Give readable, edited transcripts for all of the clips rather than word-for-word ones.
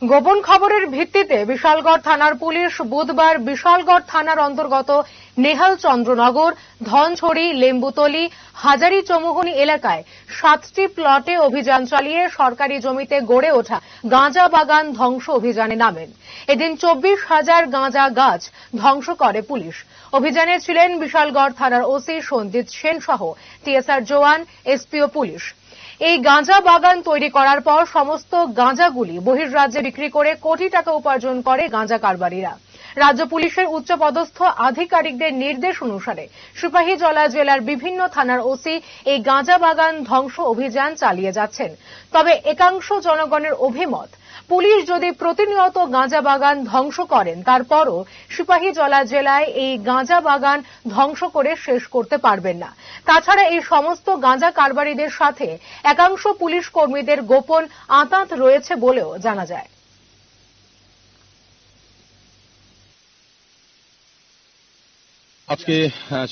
গোপন খবরের ভিত্তিতে বিশালগড় থানার পুলিশ বুধবার বিশালগড় থানার অন্তর্গত নেহাল চন্দ্রনগর, ধনছড়ি, লেম্বুতলী, হাজারি চৌমুহনী এলাকায় 7টি প্লটে অভিযান চালিয়ে সরকারি জমিতে গড়ে ওঠা গাঁজা বাগান ধ্বংস অভিযানে নামেন। এদিন 24,000 গাঁজা গাছ ধ্বংস করে পুলিশ। অভিযানে ছিলেন বিশালগড় থানার ওসি সন্দীপ সেন সহ টিএসআর জওয়ান, এসপিও পুলিশ। এই গাঁজা বাগান তৈরি করার পর সমস্ত গাঁজাগুলি বহির্রাজ্যে বিক্রি করে কোটি টাকা উপার্জন করে গাঁজা কারবারিরা। রাজ্য পুলিশের উচ্চপদস্থ আধিকারিকদের নির্দেশ অনুসারে সিপাহীজলা জেলার বিভিন্ন থানার ওসি এই গাঁজা বাগান ধ্বংস অভিযান চালিয়ে যাচ্ছেন। তবে একাংশ জনগণের অভিমত, পুলিশ যদি প্রতিনিয়ত গাঁজা বাগান ধ্বংস করেন তারপরও সিপাহীজলা জেলায় এই গাঁজা বাগান ধ্বংস করে শেষ করতে পারবেন না। তাছাড়া এই সমস্ত গাঁজা কারবারিদের সাথে একাংশ পুলিশ কর্মীদের গোপন আঁতাত রয়েছে বলেও জানা যায়। আজকে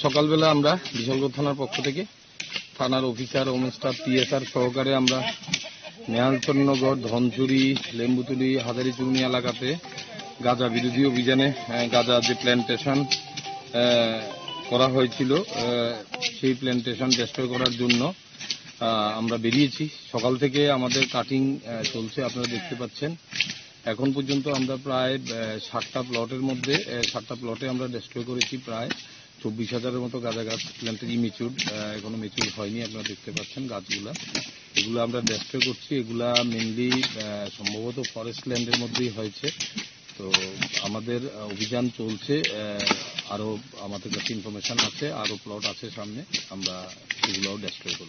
সকালবেলা আমরা বিশালগড় থানার পক্ষ থেকে থানার অফিসার ও স্টাফ টিএসআর সহকারে আমরা নেহালচন্দ্রনগর, ধনচুরি, লেম্বুতলী, হাজারি চৌমুহনী এলাকাতে গাঁজা বিরোধী অভিযানে গাঁজা যে প্ল্যান্টেশন করা হয়েছিল সেই প্ল্যান্টেশন ডেস্ট্রয় করার জন্য আমরা বেরিয়েছি। সকাল থেকে আমাদের কাটিং চলছে, আপনারা দেখতে পাচ্ছেন। এখন পর্যন্ত আমরা প্রায় 7টা প্লটের মধ্যে 7টা প্লটে আমরা ডেস্ট্রয় করেছি প্রায় 24,000-এর মতো গাঁজা গাছ। প্ল্যান্টের ইমেচুর, এখনো মেচুর হয়নি, আপনারা দেখতে পাচ্ছেন গাছগুলা। এগুলো আমরা ডেস্ট্রয় করছি। এগুলা মেনলি সম্ভবত ফরেস্ট ল্যান্ডের মধ্যেই হয়েছে। তো আমাদের অভিযান চলছে, আরো আমাদের কাছে ইনফরমেশন আছে, আরো প্লট আছে সামনে, আমরা সেগুলোও ডেস্ট্রয় করব।